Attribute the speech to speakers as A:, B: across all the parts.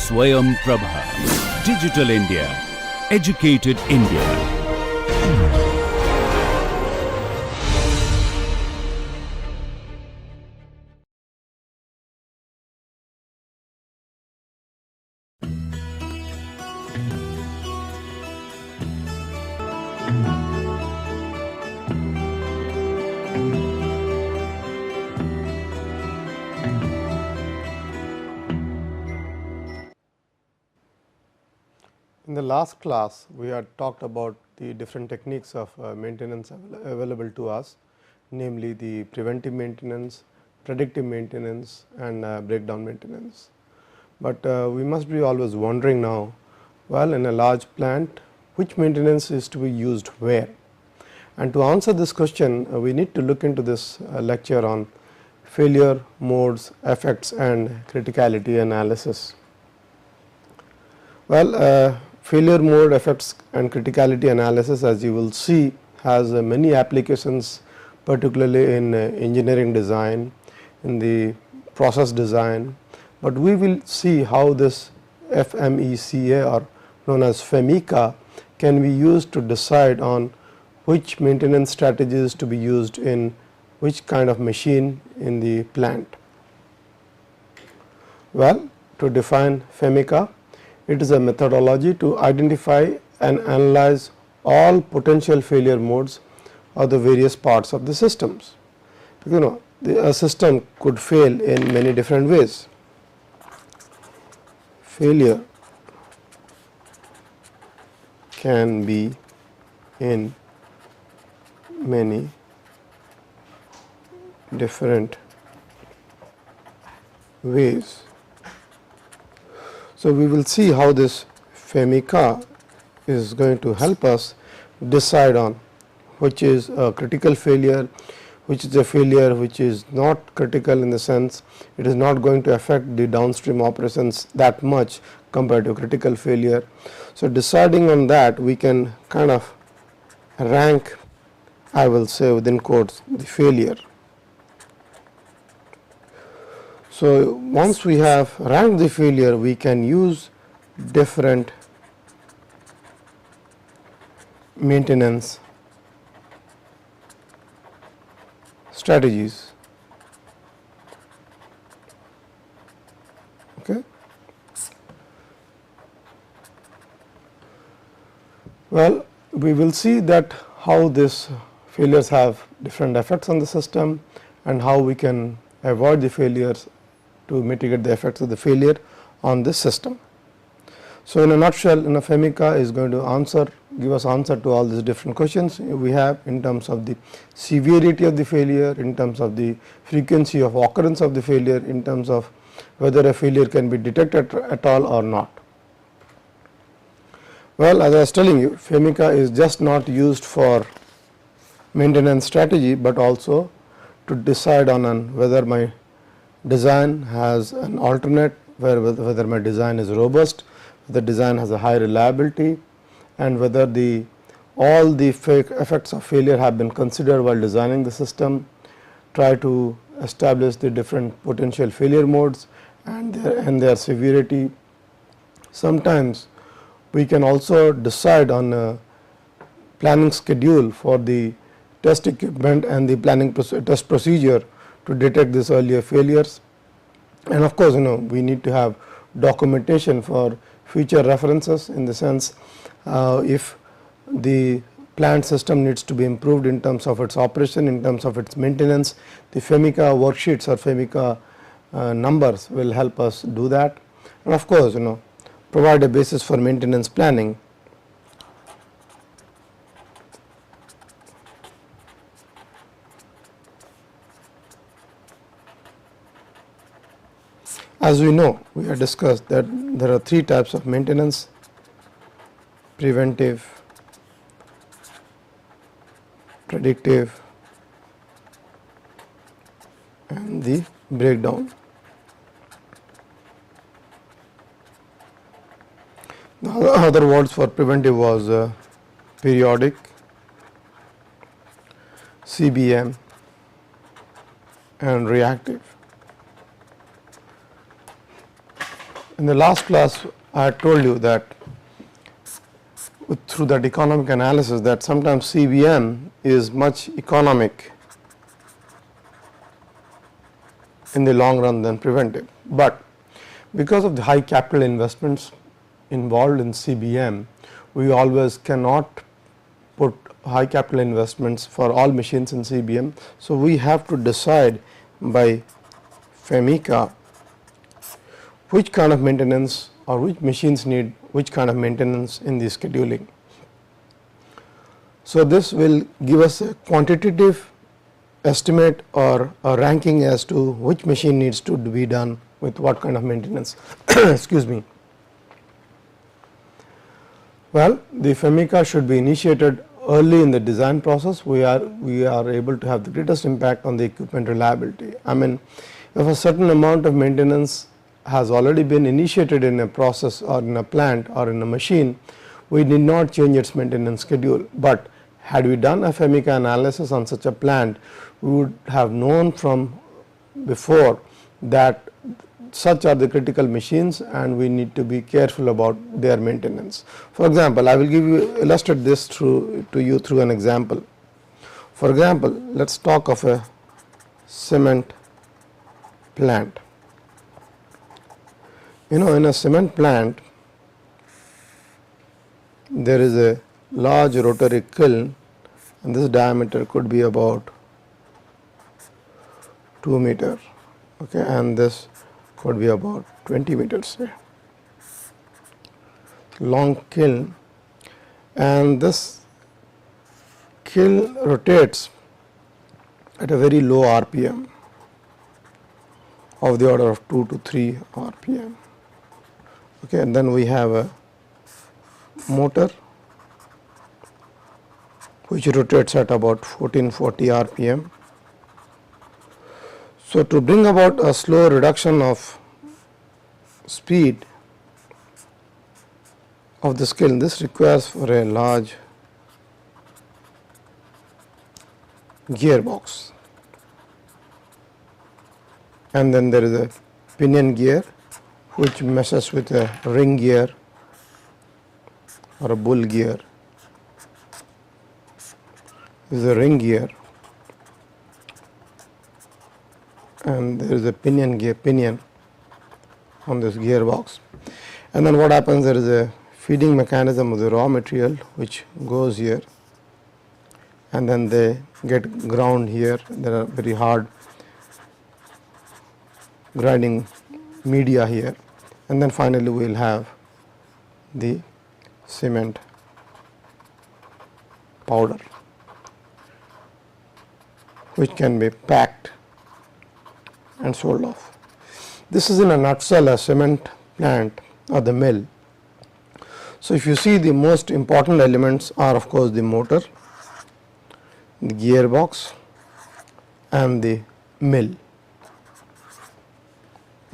A: Swayam Prabha. Digital India. Educated India.
B: In the last class, we had talked about the different techniques of maintenance available to us, namely the preventive maintenance, predictive maintenance and breakdown maintenance. But we must be always wondering now, well, in a large plant, which maintenance is to be used where? And to answer this question, we need to look into this lecture on failure, modes, effects and criticality analysis. Well, failure mode, effects and criticality analysis, as you will see, has many applications, particularly in engineering design, in the process design, but we will see how this FMECA, or known as FMECA, can be used to decide on which maintenance strategies to be used in which kind of machine in the plant. Well, to define FMECA, it is a methodology to identify and analyze all potential failure modes of the various parts of the systems. Because a system could fail in many different ways. Failure can be in many different ways. So, we will see how this FMECA is going to help us decide on which is a critical failure, which is a failure which is not critical, in the sense it is not going to affect the downstream operations that much compared to critical failure. So, deciding on that, we can kind of rank, I will say within quotes, the failure. So, once we have ranked the failure, we can use different maintenance strategies. Okay. Well, we will see that how these failures have different effects on the system and how we can avoid the failures to mitigate the effects of the failure on this system. So, in a nutshell, FMECA is going to give us answer to all these different questions we have in terms of the severity of the failure, in terms of the frequency of occurrence of the failure, in terms of whether a failure can be detected at all or not. Well, as I was telling you, FMECA is just not used for maintenance strategy, but also to decide on whether my design has an alternate, whether my design is robust, the design has a high reliability, and whether all the effects of failure have been considered while designing the system. Try to establish the different potential failure modes and their severity. Sometimes we can also decide on a planning schedule for the test equipment and the planning test procedure to detect these earlier failures. And of course, we need to have documentation for future references, in the sense if the plant system needs to be improved in terms of its operation, in terms of its maintenance, the FMECA worksheets or FMECA numbers will help us do that. And of course, provide a basis for maintenance planning. As we know, we have discussed that there are three types of maintenance: preventive, predictive and the breakdown. The other words for preventive was periodic, CBM and reactive. In the last class, I had told you that through that economic analysis that sometimes CBM is much economic in the long run than preventive. But because of the high capital investments involved in CBM, we always cannot put high capital investments for all machines in CBM. So, we have to decide by FEMICA which kind of maintenance or which machines need which kind of maintenance in the scheduling. So, this will give us a quantitative estimate or a ranking as to which machine needs to be done with what kind of maintenance. Excuse me. Well, the FEMICA should be initiated early in the design process. We are able to have the greatest impact on the equipment reliability. I mean, if a certain amount of maintenance has already been initiated in a process or in a plant or in a machine, we need not change its maintenance schedule. But had we done a FEMICA analysis on such a plant, we would have known from before that such are the critical machines and we need to be careful about their maintenance. For example, I will illustrate this to you through an example. For example, let us talk of a cement plant. In a cement plant, there is a large rotary kiln and this diameter could be about 2 meter, okay, and this could be about 20 meters, long kiln, and this kiln rotates at a very low RPM of the order of 2 to 3 RPM. Okay, and then we have a motor which rotates at about 1440 RPM. So, to bring about a slow reduction of speed of the kiln, this requires for a large gearbox, and then there is a pinion gear which meshes with a ring gear or a bull gear. This is a ring gear and there is a pinion on this gearbox, and then what happens, there is a feeding mechanism of the raw material which goes here and then they get ground here. There are very hard grinding media here, and then finally we will have the cement powder which can be packed and sold off. This is in a nutshell a cement plant or the mill. So, if you see, the most important elements are of course the motor, the gearbox and the mill.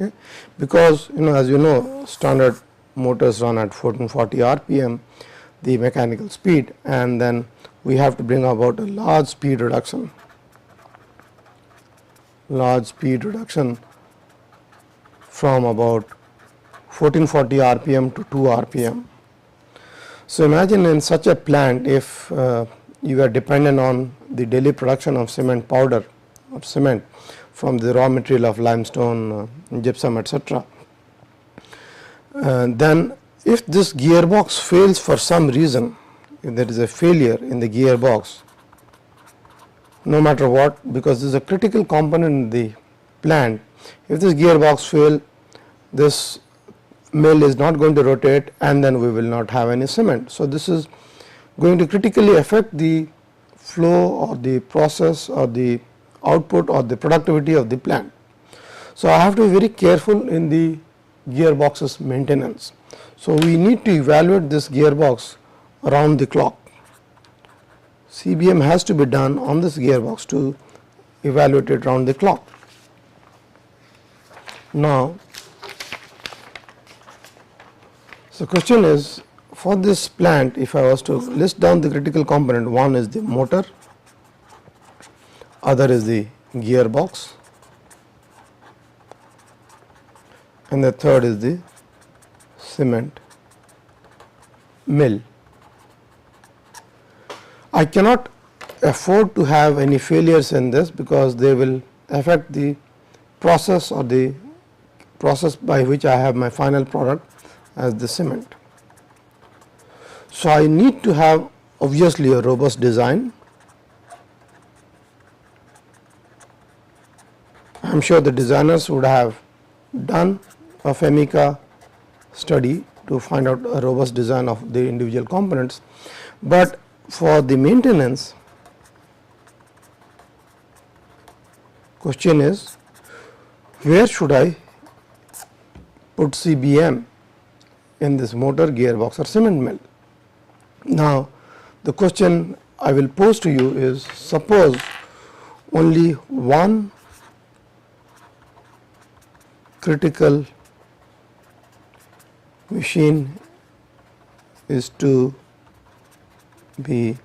B: Okay. Because as you know, standard motors run at 1440 RPM, the mechanical speed, and then we have to bring about a large speed reduction from about 1440 RPM to 2 RPM. So, imagine in such a plant, if you are dependent on the daily production of cement powder or cement from the raw material of limestone, gypsum, etc., then if this gearbox fails for some reason, if there is a failure in the gearbox, no matter what, because this is a critical component in the plant, if this gearbox fails, this mill is not going to rotate and then we will not have any cement. So, this is going to critically affect the flow or the process or the output or the productivity of the plant. So, I have to be very careful in the gearbox's maintenance. So, we need to evaluate this gearbox around the clock. CBM has to be done on this gearbox to evaluate it around the clock. Now, so question is, for this plant, if I was to list down the critical component, one is the motor, other is the gearbox, and the third is the cement mill. I cannot afford to have any failures in this because they will affect the process or the process by which I have my final product as the cement. So, I need to have obviously a robust design. I am sure the designers would have done a FEMICA study to find out a robust design of the individual components, but for the maintenance, question is where should I put CBM in this motor, gearbox or cement mill. Now, the question I will pose to you is, suppose only one critical machine is to be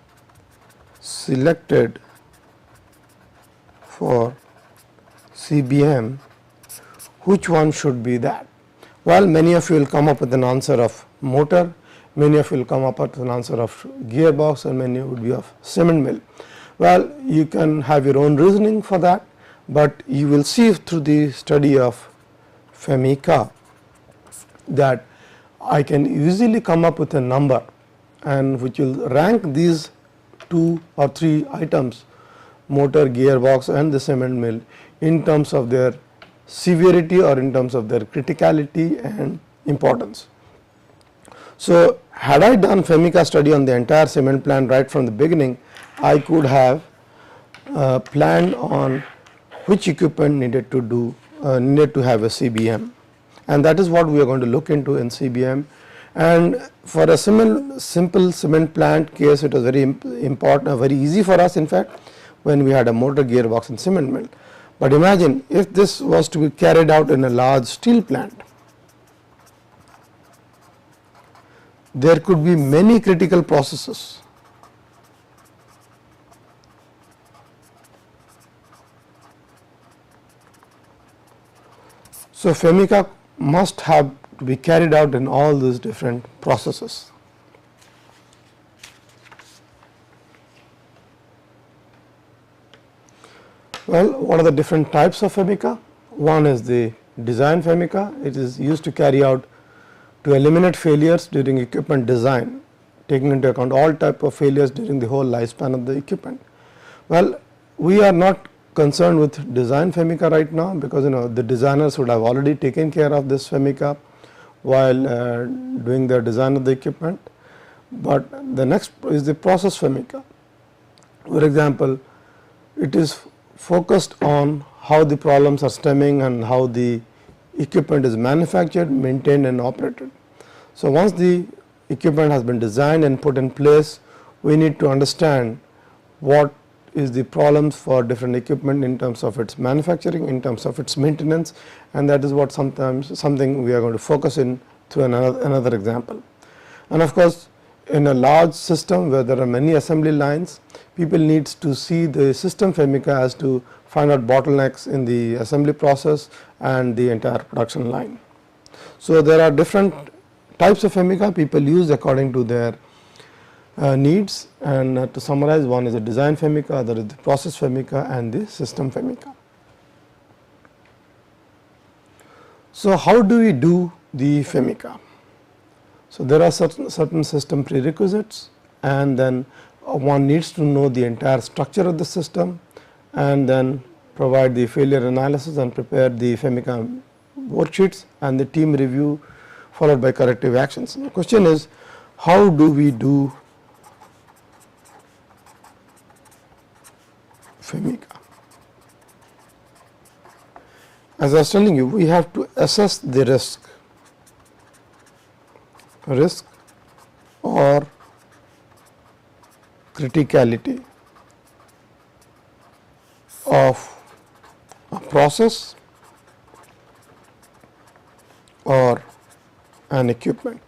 B: selected for CBM, which one should be that? Well, many of you will come up with an answer of motor, many of you will come up with an answer of gearbox, and many would be of cement mill. Well, you can have your own reasoning for that, but you will see through the study of FEMICA that I can easily come up with a number and which will rank these 2 or 3 items, motor, gearbox and the cement mill, in terms of their severity or in terms of their criticality and importance. So, had I done FEMICA study on the entire cement plant right from the beginning, I could have planned on which equipment needed to do needed to have a CBM, and that is what we are going to look into in CBM. And for a simple cement plant case, it was very important, very easy for us in fact, when we had a motor, gearbox and cement mill. But imagine if this was to be carried out in a large steel plant, there could be many critical processes. So, FEMICA must have to be carried out in all these different processes. Well, what are the different types of FEMICA? One is the design FEMICA. It is used to carry out to eliminate failures during equipment design, taking into account all type of failures during the whole lifespan of the equipment. Well, we are not concerned with design FEMICA right now, because the designers would have already taken care of this FEMICA while doing their design of the equipment. But the next is the process FEMICA. For example, it is focused on how the problems are stemming and how the equipment is manufactured, maintained and operated. So, once the equipment has been designed and put in place, we need to understand what is the problems for different equipment in terms of its manufacturing, in terms of its maintenance, and that is what something we are going to focus in through another example. And of course, in a large system where there are many assembly lines, people needs to see the system FEMICA as to find out bottlenecks in the assembly process and the entire production line. So, there are different types of FEMICA people use according to their needs, and to summarize, one is the design FEMICA, other is the process FEMICA and the system FEMICA. So, how do we do the FEMICA? So, there are certain system prerequisites, and then one needs to know the entire structure of the system and then provide the failure analysis and prepare the FEMICA worksheets and the team review followed by corrective actions. The question is, how do we do FEMICA? As I was telling you, we have to assess the risk or criticality of a process or an equipment,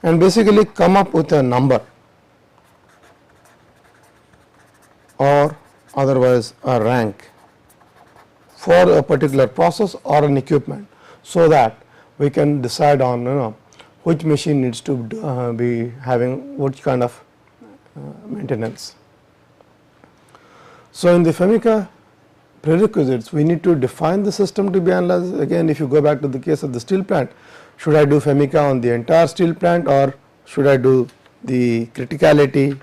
B: and basically come up with a number or otherwise a rank for a particular process or an equipment. so that we can decide on which machine needs to be having which kind of maintenance. So, in the FEMICA prerequisites, we need to define the system to be analyzed. Again, if you go back to the case of the steel plant, should I do FEMICA on the entire steel plant, or should I do the criticality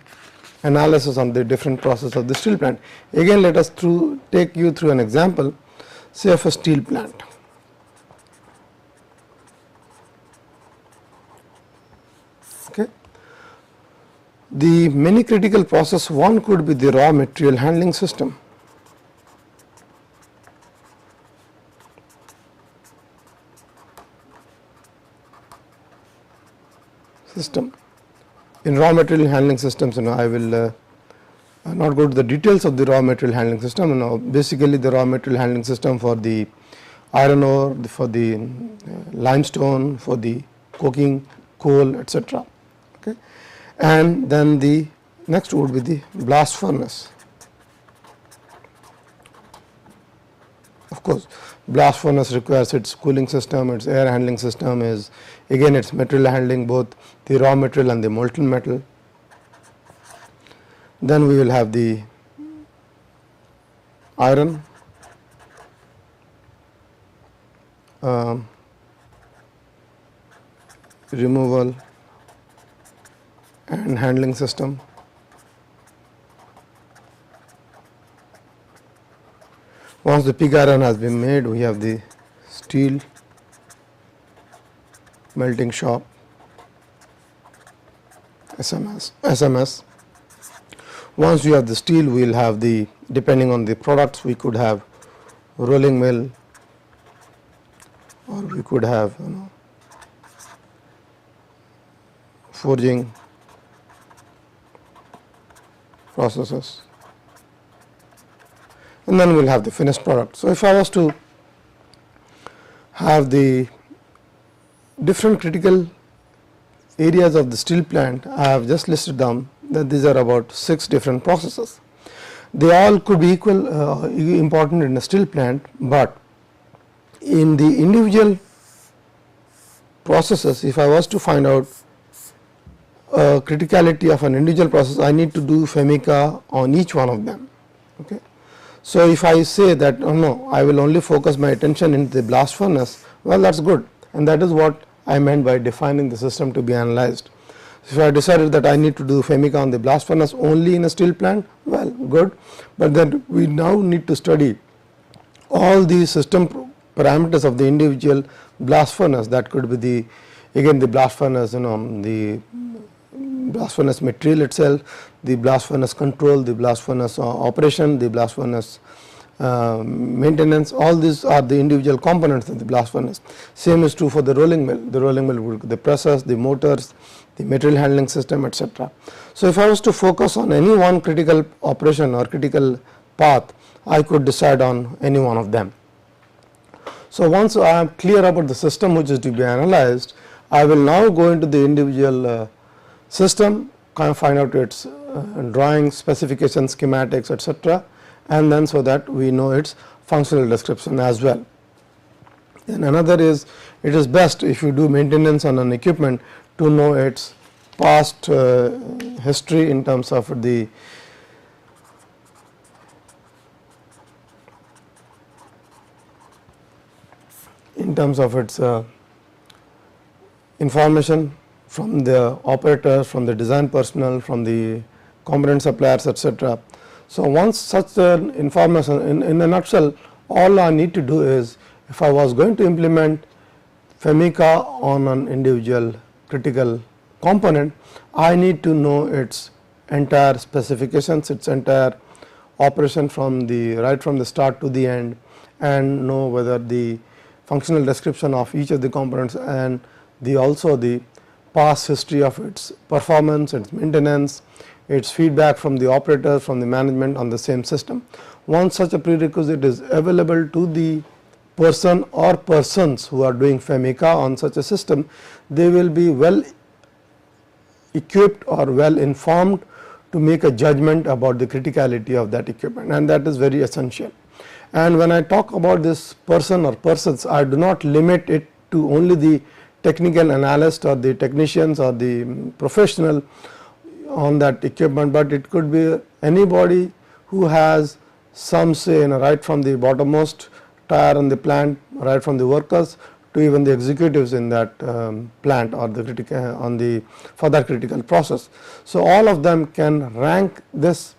B: analysis on the different process of the steel plant? Again, let us take you through an example, say of a steel plant. Okay. The many critical process, one could be the raw material handling system. In raw material handling systems, I will not go to the details of the raw material handling system. Basically, the raw material handling system for the iron ore, for the limestone, for the coking coal, etc. Okay. And then the next would be the blast furnace. Of course, blast furnace requires its cooling system, its air handling system is again its material handling, both the raw material and the molten metal. Then we will have the iron, removal and handling system. Once the pig iron has been made, we have the steel melting shop, SMS. Once we have the steel, we will have the, depending on the products, we could have rolling mill, or we could have forging processes, and then we will have the finished product. So, if I was to have the different critical areas of the steel plant, I have just listed down that these are about 6 different processes. They all could be equal important in a steel plant, but in the individual processes, if I was to find out criticality of an individual process, I need to do FEMICA on each one of them. Okay. So, if I say that no, I will only focus my attention in the blast furnace, well, that is good, and that is what I meant by defining the system to be analyzed. So, if I decided that I need to do FEMICA on the blast furnace only in a steel plant, well, good, but then we now need to study all the system parameters of the individual blast furnace. That could be the, again, the blast furnace, the blast furnace material itself, the blast furnace control, the blast furnace operation, the blast furnace maintenance, all these are the individual components of the blast furnace. Same is true for the rolling mill. The rolling mill would be the presses, the motors, the material handling system, etc. So, if I was to focus on any one critical operation or critical path, I could decide on any one of them. So, once I am clear about the system which is to be analyzed, I will now go into the individual system, find out its drawing, specifications, schematics, etc., and then so that we know its functional description as well. Then another is, it is best if you do maintenance on an equipment to know its past history in terms of the its information from the operators, from the design personnel, from the component suppliers, etc. So, once such information, in a nutshell, all I need to do is, if I was going to implement FEMICA on an individual critical component, I need to know its entire specifications, its entire operation from the right from the start to the end, and know whether the functional description of each of the components and also the past history of its performance, its maintenance, its feedback from the operator, from the management on the same system. Once such a prerequisite is available to the person or persons who are doing FEMICA on such a system, they will be well equipped or well informed to make a judgment about the criticality of that equipment, and that is very essential. And when I talk about this person or persons, I do not limit it to only the technical analyst or the technicians or the professional on that equipment, but it could be anybody who has some say, right from the bottommost tier on the plant, right from the workers to even the executives in that plant or the on the for that critical process. So, all of them can rank this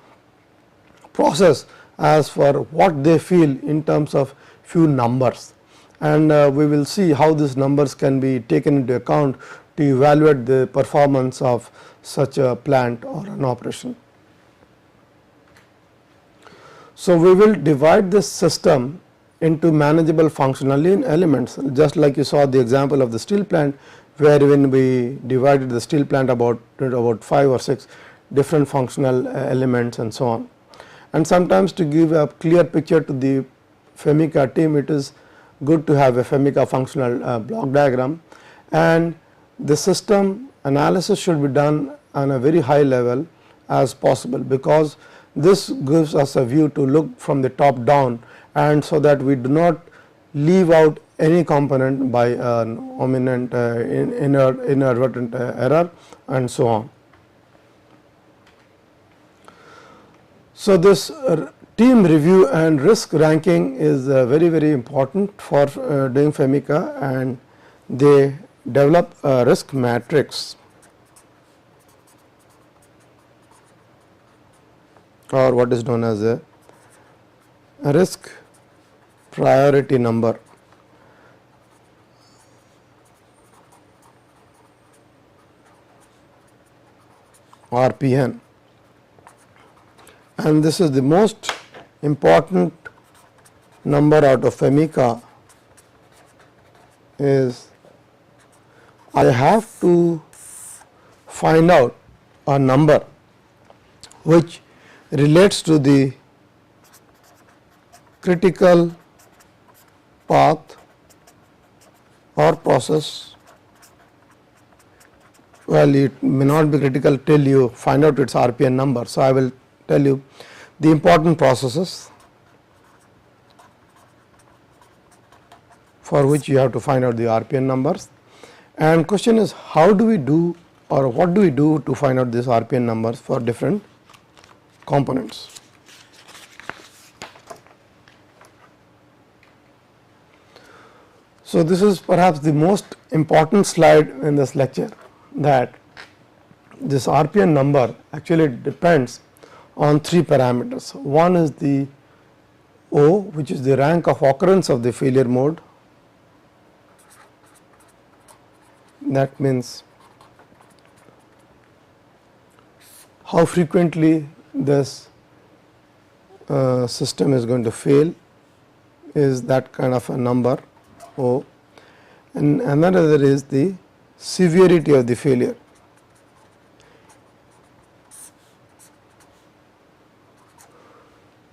B: process as for what they feel in terms of few numbers, and we will see how these numbers can be taken into account to evaluate the performance of such a plant or an operation. So, we will divide this system into manageable functional elements, just like you saw the example of the steel plant, where when we divided the steel plant about 5 or 6 different functional elements and so on. And sometimes to give a clear picture to the FEMICA team, it is good to have a FEMICA functional block diagram, and the system analysis should be done on a very high level as possible, because this gives us a view to look from the top down, and so that we do not leave out any component by an ominent inadvertent error and so on. So, this team review and risk ranking is very important for doing FEMICA, and they develop a risk matrix or what is known as a risk priority number. RPN, and this is the most important number out of FEMICA. Is I have to find out a number which relates to the critical path or process. Well, it may not be critical till you find out its RPN number. So, I will tell you the important processes for which you have to find out the RPN numbers, and question is how do we do or what do we do to find out these RPN numbers for different components. So, this is perhaps the most important slide in this lecture, that this RPN number actually depends on 3 parameters. One is the O, which is the rank of occurrence of the failure mode. That means how frequently this system is going to fail, is that kind of a number O, and another is the severity of the failure.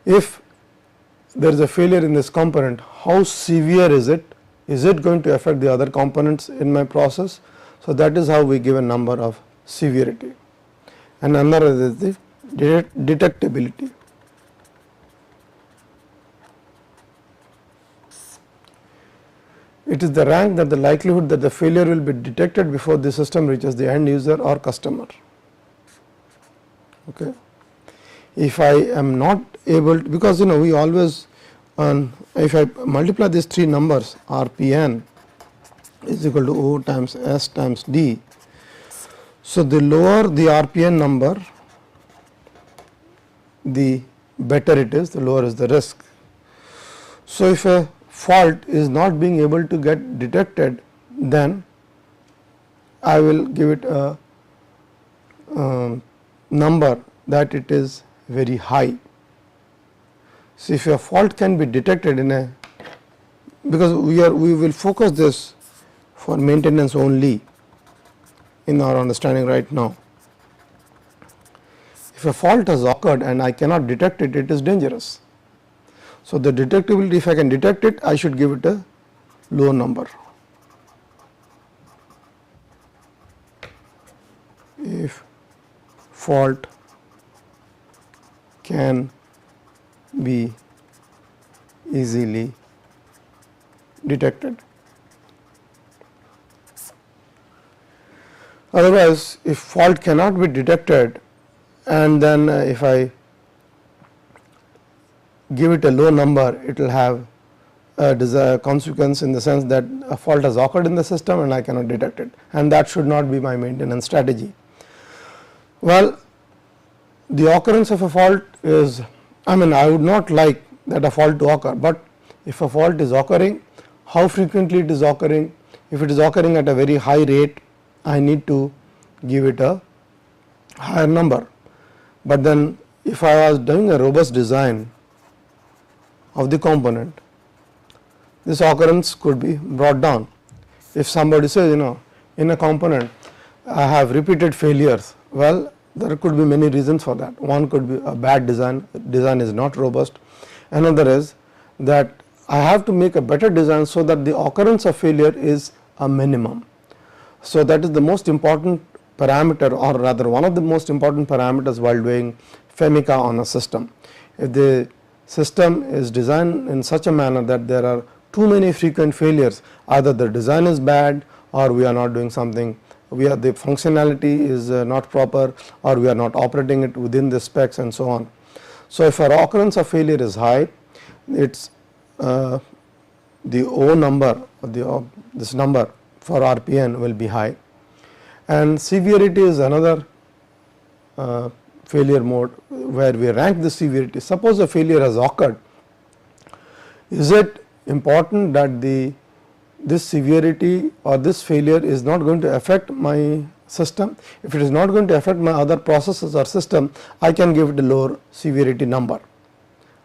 B: If there is a failure in this component, how severe is it? Is it going to affect the other components in my process? So, that is how we give a number of severity, and another is the detectability. It is the rank that the likelihood that the failure will be detected before the system reaches the end user or customer. Okay. If I am not able to, because we always if I multiply these 3 numbers, RPN is equal to O times S times D. So, the lower the RPN number, the better it is, the lower is the risk. So, if a fault is not being able to get detected, then I will give it a number that it is very high. So, if a fault can be detected in a, because we will focus this for maintenance only in our understanding right now. If a fault has occurred and I cannot detect it, it is dangerous. So, the detectability, if I can detect it, I should give it a low number. If fault can be easily detected. Otherwise, if fault cannot be detected and then if I give it a low number, it will have a consequence in the sense that a fault has occurred in the system and I cannot detect it, and that should not be my maintenance strategy. Well, the occurrence of a fault is, I would not like that a fault to occur, but if a fault is occurring, how frequently it is occurring? If it is occurring at a very high rate, I need to give it a higher number. But then if I was doing a robust design of the component, this occurrence could be brought down. If somebody says, in a component I have repeated failures, well, there could be many reasons for that. One could be a bad design is not robust. Another is that I have to make a better design so that the occurrence of failure is a minimum. So that is the most important parameter, or rather one of the most important parameters while doing FEMICA on a system. If the system is designed in such a manner that there are too many frequent failures, either the design is bad or we are not doing something, the functionality is not proper, or we are not operating it within the specs and so on. So if our occurrence of failure is high, it's the O number, this number for RPN will be high, and severity is another failure mode where we rank the severity. Suppose a failure has occurred, is it important that this severity or this failure is not going to affect my system? If it is not going to affect my other processes or system, I can give it a lower severity number.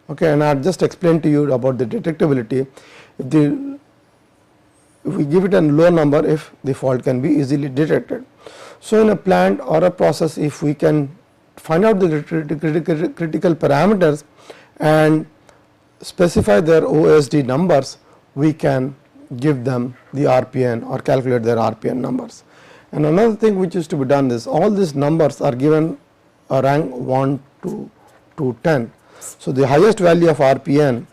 B: Okay, and I just explained to you about the detectability. If we give it a low number, if the fault can be easily detected. So in a plant or a process, if we can find out the critical parameters and specify their OSD numbers, we can give them the RPN or calculate their RPN numbers. And another thing which is to be done is, all these numbers are given a rank 1 to 10. So the highest value of RPN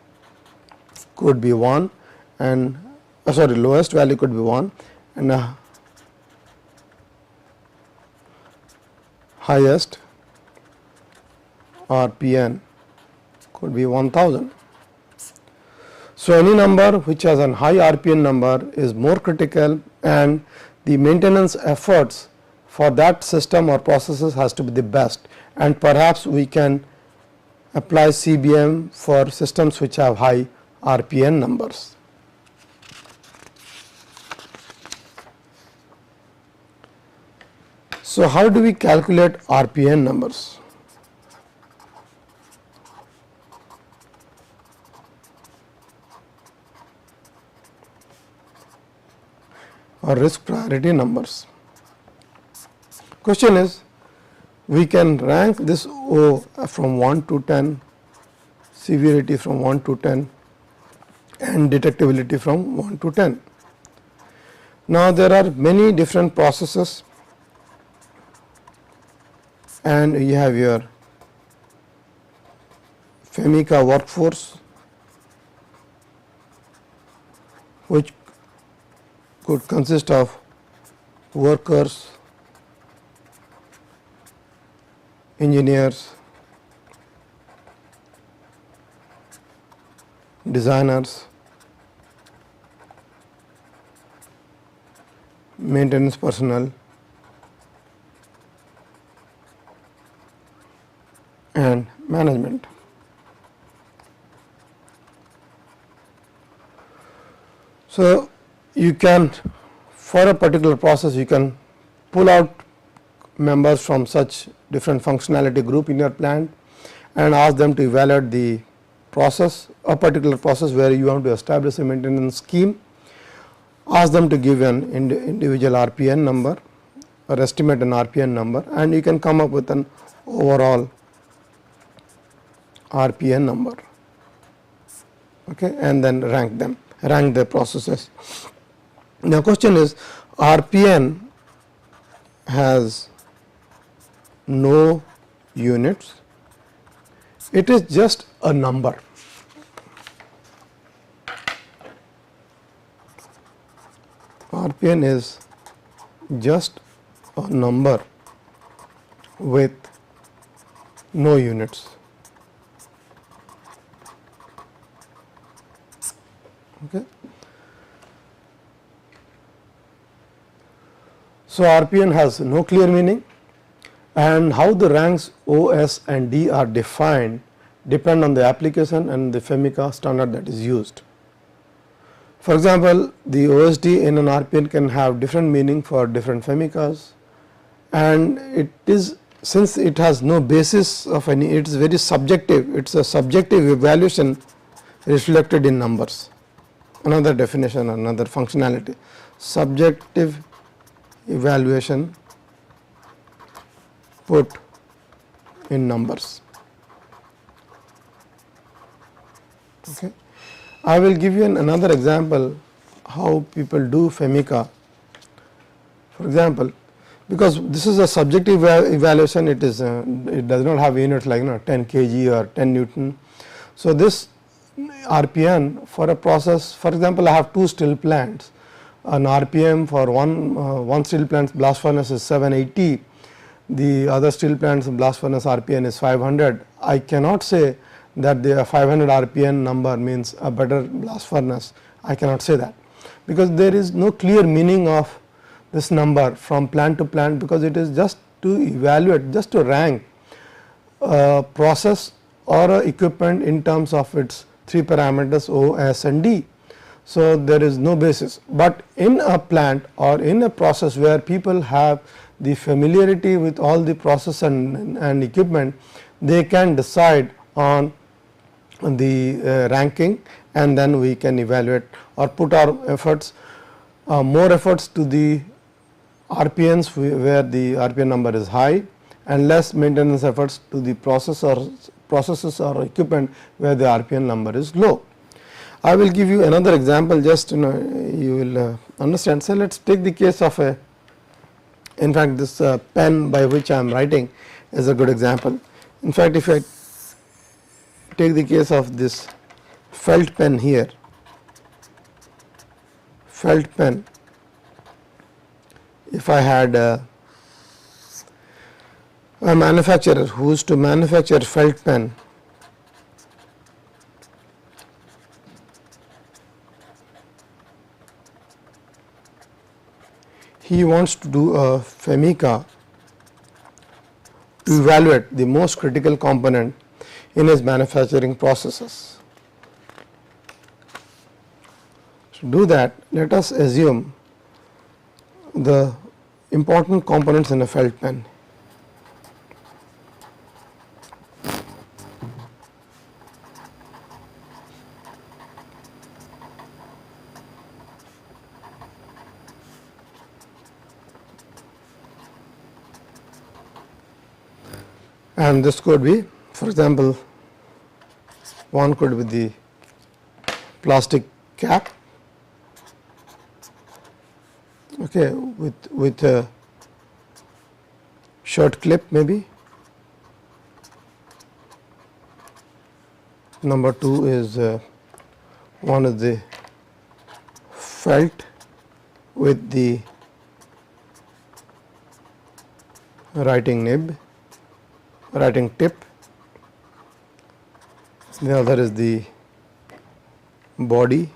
B: could be 1 and lowest value could be 1 and highest RPN could be 1000. So any number which has a high RPN number is more critical, and the maintenance efforts for that system or processes has to be the best, and perhaps we can apply CBM for systems which have high RPN numbers. So how do we calculate RPN numbers? Or risk priority numbers. Question is, we can rank this O from 1 to 10, severity from 1 to 10 and detectability from 1 to 10. Now there are many different processes, and you have your FEMICA workforce, which could consist of workers, engineers, designers, maintenance personnel, and management. So you can, for a particular process, you can pull out members from such different functionality group in your plant and ask them to evaluate the process, a particular process where you want to establish a maintenance scheme. Ask them to give an individual RPN number or estimate an RPN number, and you can come up with an overall RPN number, okay, and then rank the processes. Now question is, RPN has no units, it is just a number. RPN is just a number with no units. Okay. So, RPN has no clear meaning, and how the ranks O, S and D are defined depend on the application and the FEMICA standard that is used. For example, the OSD in an RPN can have different meaning for different FEMICAs, and it is, since it has no basis of any, it is very subjective, it is a subjective evaluation reflected in numbers. Another definition, another functionality, subjective evaluation put in numbers. Okay. I will give you another example how people do FEMICA. For example, because this is a subjective evaluation, it is it does not have units like 10 kg or 10 Newton. So, this RPN for a process, for example, I have two steel plants, an RPM for one steel plant's blast furnace is 780, the other steel plant's blast furnace RPN is 500. I cannot say that the 500 RPN number means a better blast furnace. I cannot say that, because there is no clear meaning of this number from plant to plant, because it is just to evaluate, just to rank a process or a equipment in terms of its three parameters O, S and D. So, there is no basis, but in a plant or in a process where people have the familiarity with all the process and equipment, they can decide on the ranking, and then we can evaluate or put our efforts, more efforts to the RPNs where the RPN number is high, and less maintenance efforts to the processes or equipment where the RPN number is low. I will give you another example, just you will understand. So, let us take the case of a, in fact this pen by which I am writing is a good example. In fact, if I take the case of this felt pen here, felt pen, if I had a manufacturer who is to manufacture felt pen, he wants to do a FEMICA to evaluate the most critical component in his manufacturing processes. To do that, let us assume the important components in a felt pen. And this could be, for example, one could be the plastic cap, okay, with a shirt clip maybe. Number two is one is the felt with the writing nib, writing tip. The other is the body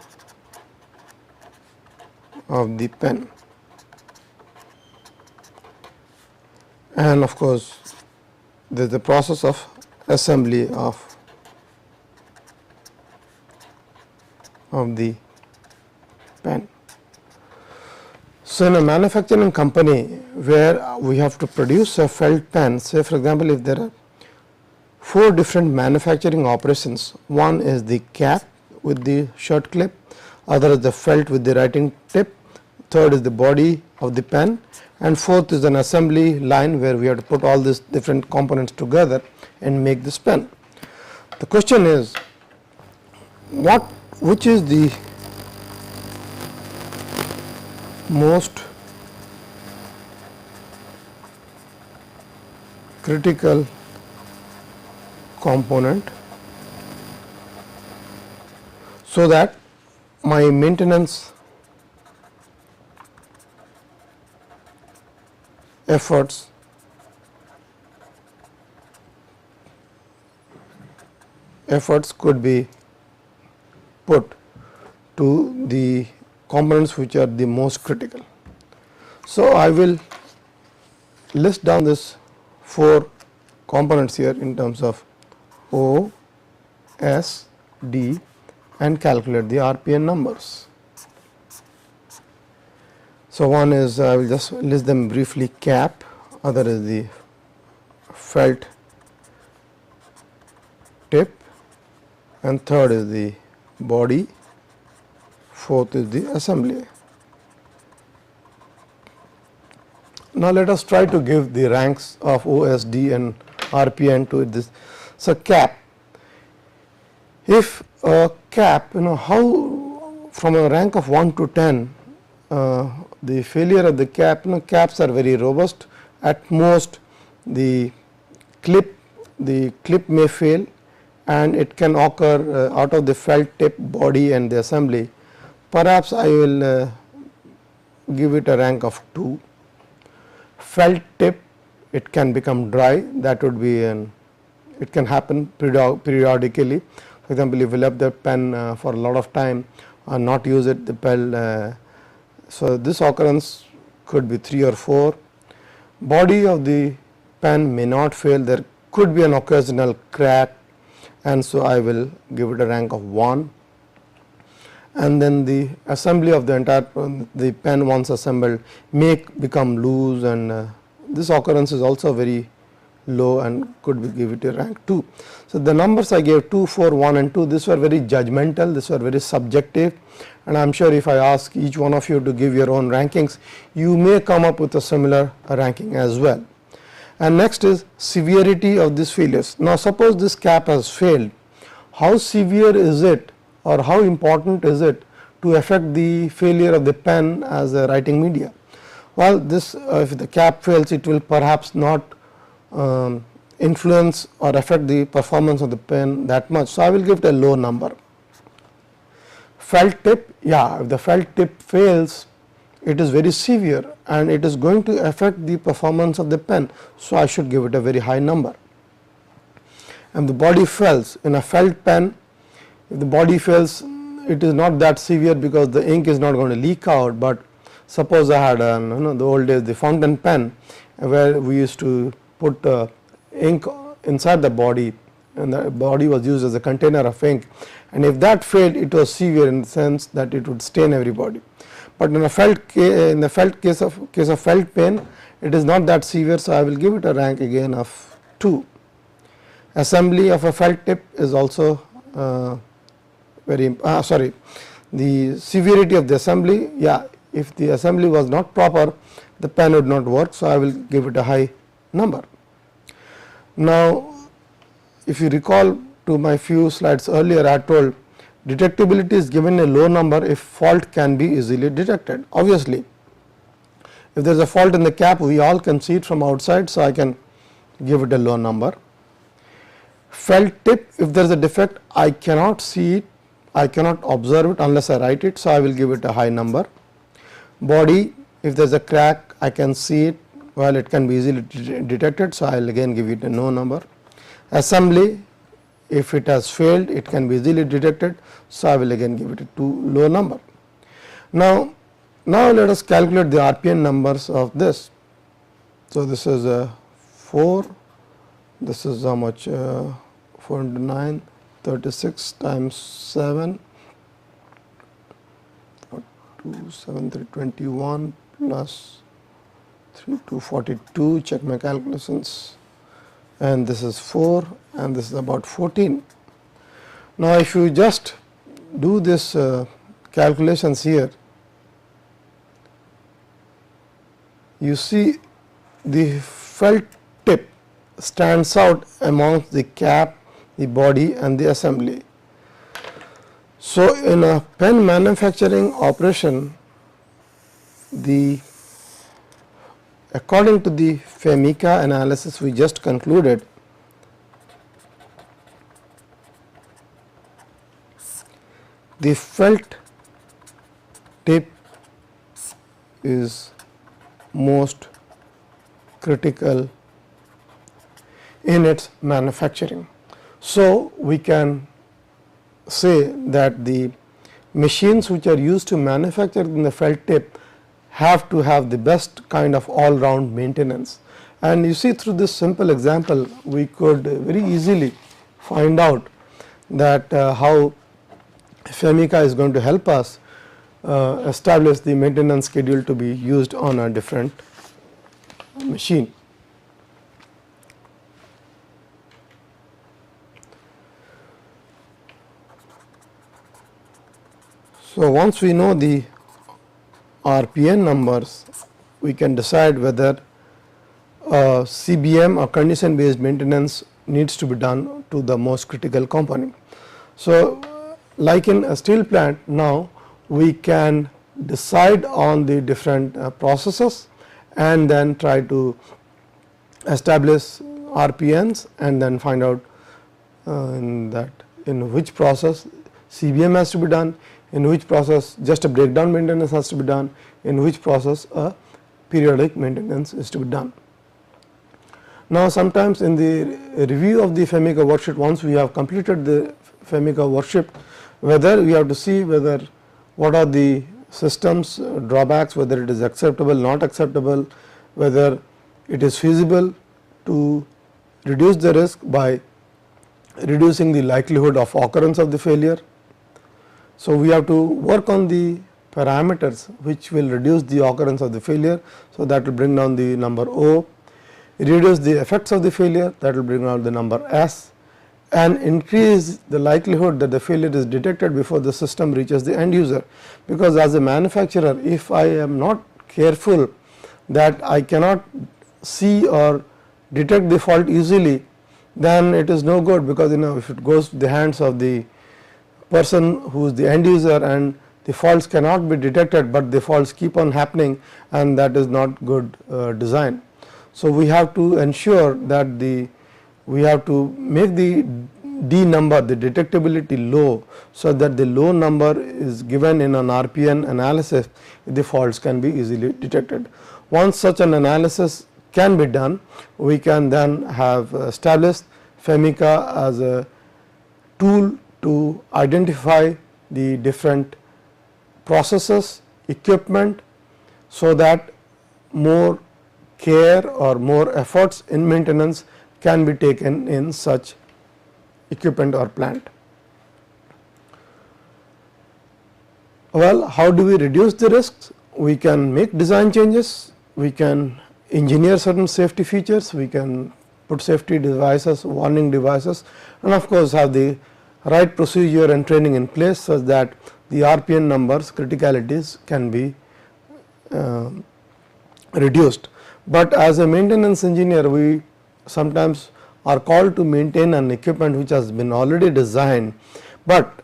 B: of the pen, and of course, there is the process of assembly of the pen. So, in a manufacturing company where we have to produce a felt pen, say for example, if there are 4 different manufacturing operations, one is the cap with the shirt clip, other is the felt with the writing tip, third is the body of the pen, and fourth is an assembly line where we have to put all these different components together and make this pen. The question is, which is the most critical component, so that my maintenance efforts could be put to the components which are the most critical. So, I will list down this 4 components here in terms of O, S, D and calculate the RPN numbers. So, one is I will just list them briefly: cap, other is the felt tip, and third is the body, fourth is the assembly. Now, let us try to give the ranks of OSD and RPN to this. So, cap, if a cap, how from a rank of 1 to 10, the failure of the cap, caps are very robust. At most the clip may fail, and it can occur out of the felt tip, body and the assembly. Perhaps I will give it a rank of 2. Felt tip, it can become dry, that would be it can happen periodically. For example, if you left the pen for a lot of time or not use it, the pen, so this occurrence could be 3 or 4. Body of the pen may not fail, there could be an occasional crack, and so I will give it a rank of 1. And then the assembly of the entire the pen once assembled may become loose, and this occurrence is also very low and could be give it a rank 2. So, the numbers I gave 2, 4, 1 and 2, these were very judgmental, these were very subjective, and I am sure if I ask each one of you to give your own rankings, you may come up with a similar ranking as well. And next is severity of these failures. Now, suppose this cap has failed, how severe is it or how important is it to affect the failure of the pen as a writing media? Well, this if the cap fails, it will perhaps not influence or affect the performance of the pen that much. So, I will give it a low number. Felt tip, if the felt tip fails, it is very severe and it is going to affect the performance of the pen. So, I should give it a very high number. And the body fails in a felt pen, if the body fails, it is not that severe because the ink is not going to leak out. But suppose I had the old days the fountain pen, where we used to put ink inside the body, and the body was used as a container of ink, and if that failed, it was severe in the sense that it would stain everybody. But in a case of felt pen, it is not that severe, so I will give it a rank again of 2. Assembly of a felt tip is also the severity of the assembly, if the assembly was not proper, the pen would not work, so I will give it a high number. Now, if you recall to my few slides earlier, I told detectability is given a low number if fault can be easily detected. Obviously, if there is a fault in the cap, we all can see it from outside, so I can give it a low number. Felt tip, if there is a defect, I cannot see it, I cannot observe it unless I write it, so I will give it a high number. Body, if there is a crack, I can see it, well, it can be easily detected, so I will again give it a no number. Assembly, if it has failed, it can be easily detected, so I will again give it a too low number. Now let us calculate the RPN numbers of this. So, this is 4, this is how much 4 into 9, 36 times 7, 2, 7, 3, 21 plus 3, 2, 42, check my calculations, and this is 4 and this is about 14. Now, if you just do this calculations here, you see the felt tip stands out amongst the cap, the body and the assembly. So, in a pen manufacturing operation, according to the FEMICA analysis we just concluded, the felt tip is most critical in its manufacturing. So, we can say that the machines which are used to manufacture in the felt tip have to have the best kind of all round maintenance. And you see, through this simple example we could very easily find out that how Femica is going to help us establish the maintenance schedule to be used on a different machine. So, once we know the RPN numbers, we can decide whether CBM or condition based maintenance needs to be done to the most critical component. So, like in a steel plant, now we can decide on the different processes and then try to establish RPNs and then find out in which process CBM has to be done, in which process just a breakdown maintenance has to be done, in which process a periodic maintenance is to be done. Now, sometimes in the review of the Femica worksheet, once we have completed the Femica worksheet, whether we have to see whether what are the systems drawbacks, whether it is acceptable, not acceptable, whether it is feasible to reduce the risk by reducing the likelihood of occurrence of the failure. So, we have to work on the parameters which will reduce the occurrence of the failure. So, that will bring down the number O, reduce the effects of the failure, that will bring down the number S, and increase the likelihood that the failure is detected before the system reaches the end user. Because as a manufacturer, if I am not careful that I cannot see or detect the fault easily, then it is no good, because if it goes to the hands of the person who is the end user and the faults cannot be detected, but the faults keep on happening, and that is not good design. So, we have to ensure that we have to make the D number, the detectability low, so that the low number is given in an RPN analysis, the faults can be easily detected. Once such an analysis can be done, we can then have established Femica as a tool to identify the different processes, equipment, so that more care or more efforts in maintenance can be taken in such equipment or plant. Well, how do we reduce the risks? We can make design changes, we can engineer certain safety features, we can put safety devices, warning devices, and of course, have the right procedure and training in place, such that the RPN numbers, criticalities can be reduced. But as a maintenance engineer, we sometimes are called to maintain an equipment which has been already designed, but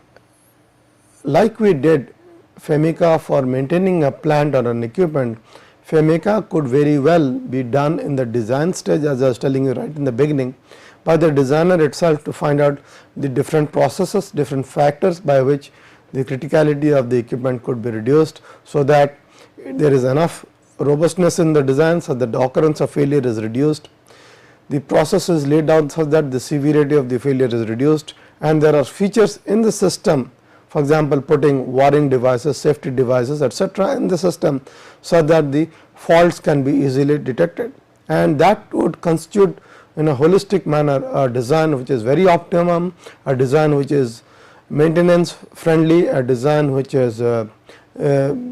B: like we did Femica for maintaining a plant or an equipment, Femica could very well be done in the design stage, as I was telling you right in the beginning, by the designer itself to find out the different processes, different factors by which the criticality of the equipment could be reduced, so that there is enough robustness in the design, so that the occurrence of failure is reduced. The process is laid out so that the severity of the failure is reduced, and there are features in the system, for example, putting warning devices, safety devices, etc. in the system, so that the faults can be easily detected, and that would constitute in a holistic manner a design which is very optimum, a design which is maintenance friendly, a design which is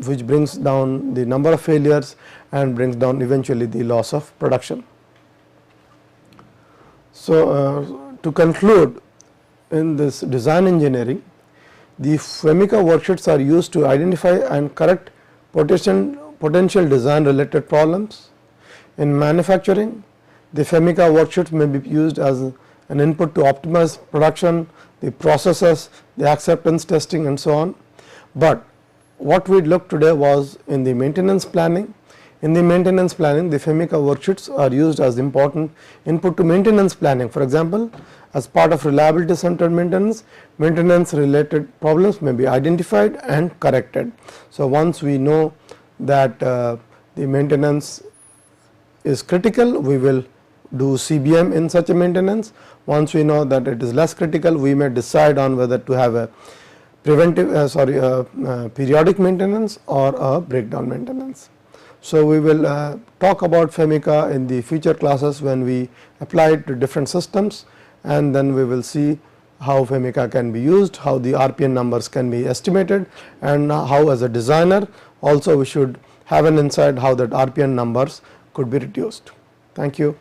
B: which brings down the number of failures and brings down eventually the loss of production. So, to conclude, in this design engineering, the Femica worksheets are used to identify and correct potential design related problems. In manufacturing, the Femica worksheets may be used as an input to optimize production, the processes, the acceptance testing, and so on. But what we looked today was in the maintenance planning. In the maintenance planning, the Femica worksheets are used as important input to maintenance planning. For example, as part of reliability centered maintenance, maintenance related problems may be identified and corrected. So, once we know that the maintenance is critical, we will do CBM in such a maintenance. Once we know that it is less critical, we may decide on whether to have a preventive periodic maintenance or a breakdown maintenance. So, we will talk about FEMICA in the future classes when we apply it to different systems, and then we will see how FEMICA can be used, how the RPN numbers can be estimated, and how as a designer also we should have an insight how that RPN numbers could be reduced. Thank you.